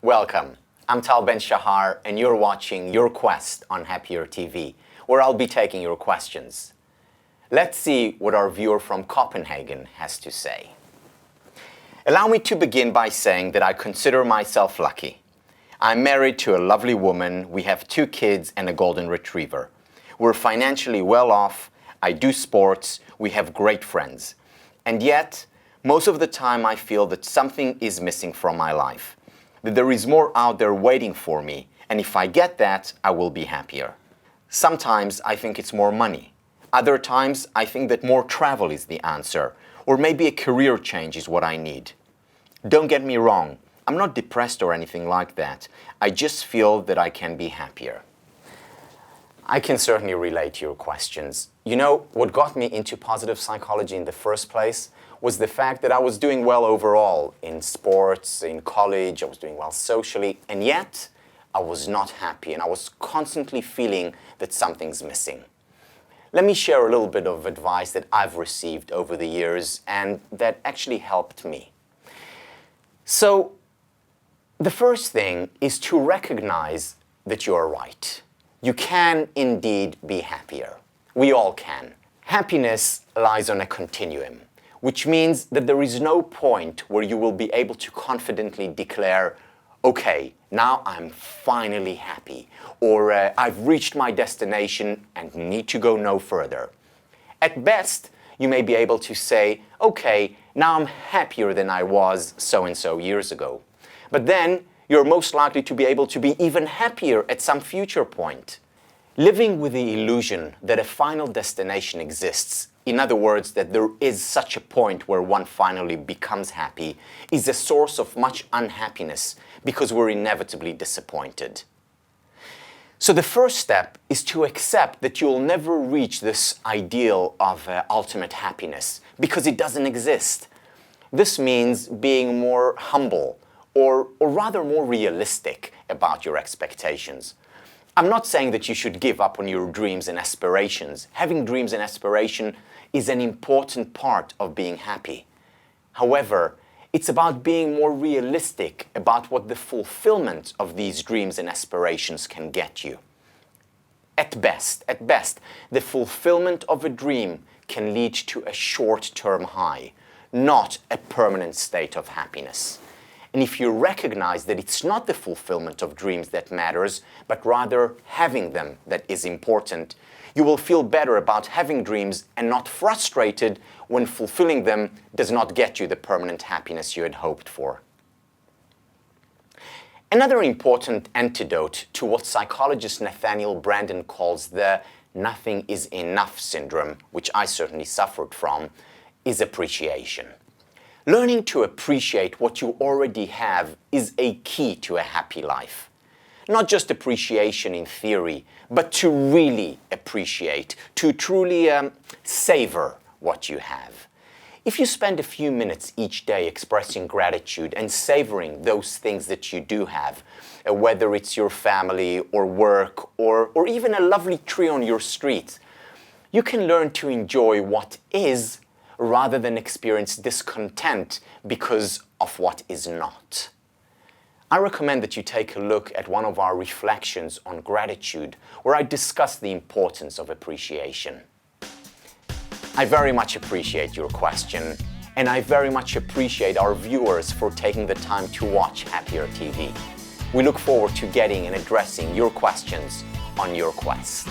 Welcome. I'm Tal Ben Shahar and you're watching Your Quest on Happier TV, where I'll be taking your questions. Let's see what our viewer from Copenhagen has to say. Allow me to begin by saying that I consider myself lucky. I'm married to a lovely woman, we have 2 kids and a golden retriever. We're financially well off, I do sports, we have great friends. And yet, most of the time I feel that something is missing from my life. That there is more out there waiting for me, and if I get that, I will be happier. Sometimes I think it's more money. Other times I think that more travel is the answer, or maybe a career change is what I need. Don't get me wrong, I'm not depressed or anything like that. I just feel that I can be happier. I can certainly relate to your questions. You know, what got me into positive psychology in the first place was the fact that I was doing well overall in sports, in college, I was doing well socially, and yet I was not happy and I was constantly feeling that something's missing. Let me share a little bit of advice that I've received over the years and that actually helped me. So, the first thing is to recognize that you are right. You can indeed be happier. We all can. Happiness lies on a continuum, which means that there is no point where you will be able to confidently declare, okay, now I'm finally happy, or I've reached my destination and need to go no further. At best, you may be able to say, okay, now I'm happier than I was so-and-so years ago. But then, you're most likely to be able to be even happier at some future point. Living with the illusion that a final destination exists, in other words, that there is such a point where one finally becomes happy, is a source of much unhappiness because we're inevitably disappointed. So the first step is to accept that you'll never reach this ideal of ultimate happiness because it doesn't exist. This means being more humble or rather more realistic about your expectations. I'm not saying that you should give up on your dreams and aspirations. Having dreams and aspiration is an important part of being happy. However, it's about being more realistic about what the fulfillment of these dreams and aspirations can get you. At best, the fulfillment of a dream can lead to a short-term high, not a permanent state of happiness. And if you recognize that it's not the fulfillment of dreams that matters, but rather having them that is important, you will feel better about having dreams and not frustrated when fulfilling them does not get you the permanent happiness you had hoped for. Another important antidote to what psychologist Nathaniel Branden calls the nothing is enough syndrome, which I certainly suffered from, is appreciation. Learning to appreciate what you already have is a key to a happy life. Not just appreciation in theory, but to really appreciate, to truly savor what you have. If you spend a few minutes each day expressing gratitude and savoring those things that you do have, whether it's your family or work or even a lovely tree on your street, you can learn to enjoy what is rather than experience discontent because of what is not. I recommend that you take a look at one of our reflections on gratitude, where I discuss the importance of appreciation. I very much appreciate your question, and I very much appreciate our viewers for taking the time to watch Happier TV. We look forward to getting and addressing your questions on Your Quest.